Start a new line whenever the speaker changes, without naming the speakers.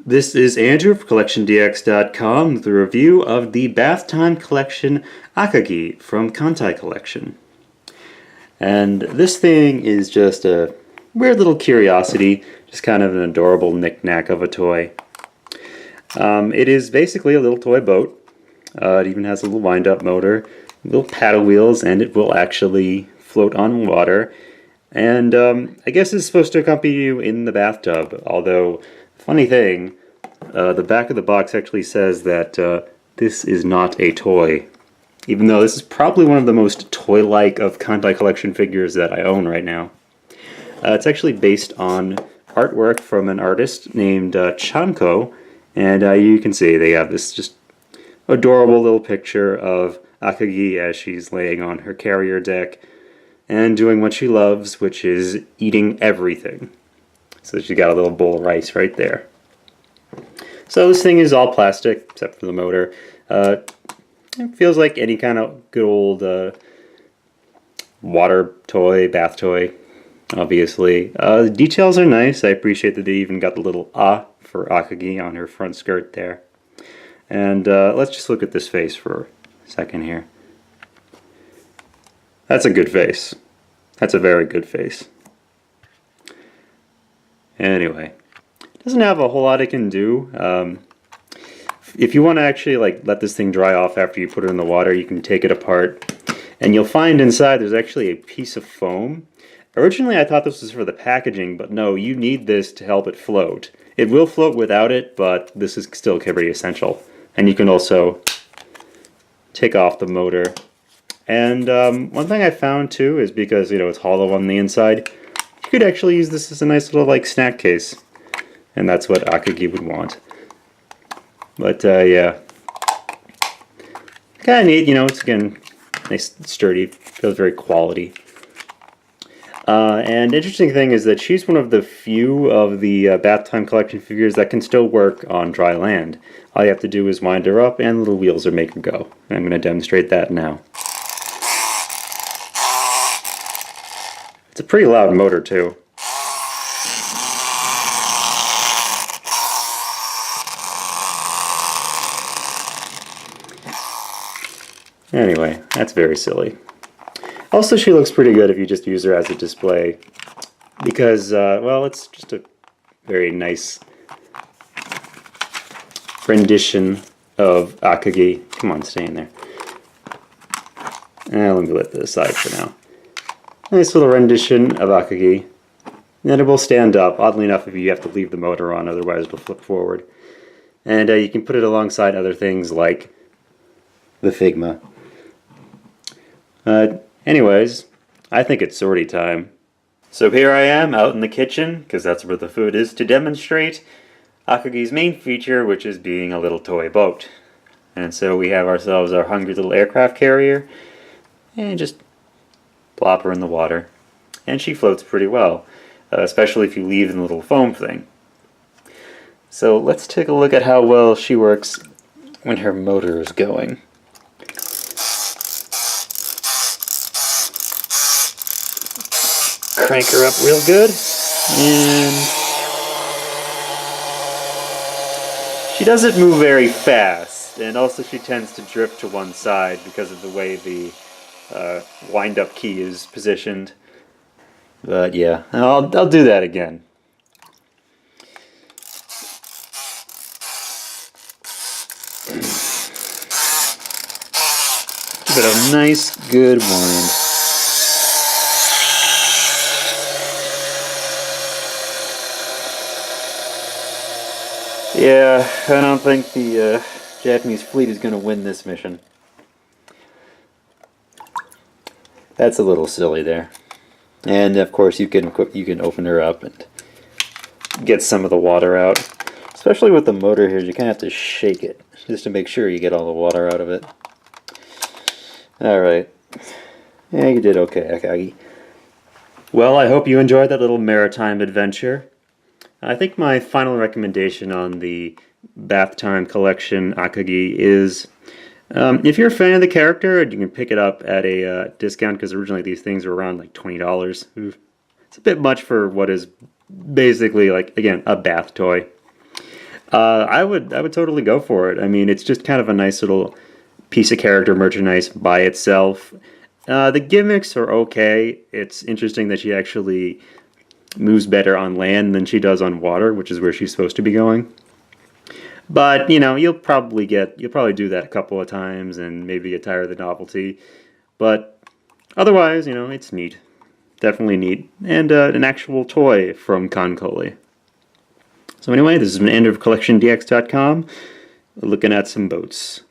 This is Andrew from CollectionDX.com with a review of the Bath Time Collection Akagi from Kantai Collection. And this thing is just a weird little curiosity, just kind of an adorable knick-knack of a toy. It is basically a little toy boat. It even has a little wind-up motor, little paddle wheels, and it will actually float on water. And I guess it's supposed to accompany you in the bathtub, although, funny thing, the back of the box actually says that this is not a toy, even though this is probably one of the most toy-like of Kantai Collection figures that I own right now. It's actually based on artwork from an artist named Chanko, and you can see they have this just adorable little picture of Akagi as she's laying on her carrier deck and doing what she loves, which is eating everything. So she got a little bowl of rice right there. So this thing is all plastic except for the motor. It feels like any kind of good old water toy, bath toy, obviously. The details are nice. I appreciate that they even got the little "ah" for Akagi on her front skirt there. And let's just look at this face for a second here. That's a good face. That's a very good face. Anyway, it doesn't have a whole lot it can do. If you want to actually let this thing dry off after you put it in the water, you can take it apart, and you'll find inside there's actually a piece of foam. Originally I thought this was for the packaging, but no, you need this to help it float. It will float without it, but this is still pretty essential. And you can also take off the motor. And one thing I found too is because it's hollow on the inside, you could actually use this as a nice little snack case, and that's what Akagi would want. But yeah, kind of neat. It's again nice, sturdy, feels very quality. And interesting thing is that she's one of the few of the Bath Time Collection figures that can still work on dry land. All you have to do is wind her up and the little wheels will make her go. And I'm going to demonstrate that now. It's a pretty loud motor too. Anyway, that's very silly. Also, she looks pretty good if you just use her as a display, because, well, it's just a very nice rendition of Akagi. Come on, stay in there. Let me let this aside for now. Nice little rendition of Akagi. And it will stand up, oddly enough, if you have to leave the motor on, otherwise it'll flip forward. And you can put it alongside other things like the Figma. Anyways, I think it's sortie time. So here I am out in the kitchen, because that's where the food is, to demonstrate Akagi's main feature, which is being a little toy boat. And so we have ourselves our hungry little aircraft carrier, and just plop her in the water. And she floats pretty well, especially if you leave in the little foam thing. So let's take a look at how well she works when her motor is going. Crank her up real good, and she doesn't move very fast, and also she tends to drift to one side because of the way the wind-up key is positioned. But yeah, I'll do that again. Give it a nice, good wind. Yeah, I don't think the Japanese fleet is going to win this mission. That's a little silly there. And of course you can open her up and get some of the water out. Especially with the motor here, you kind of have to shake it just to make sure you get all the water out of it. Alright. Yeah, you did okay, Akagi. Well, I hope you enjoyed that little maritime adventure. I think my final recommendation on the Bath Time Collection Akagi is, if you're a fan of the character, you can pick it up at a discount, because originally these things were around like $20. It's a bit much for what is basically, like, again, a bath toy. I would totally go for it. I mean, it's just kind of a nice little piece of character merchandise by itself. The gimmicks are okay. It's interesting that she actually moves better on land than she does on water, which is where she's supposed to be going. But, you know, you'll probably do that a couple of times and maybe get tired of the novelty. But otherwise, you know, it's neat. Definitely neat. And an actual toy from Concoli. So anyway, this has been Andrew of CollectionDX.com, looking at some boats.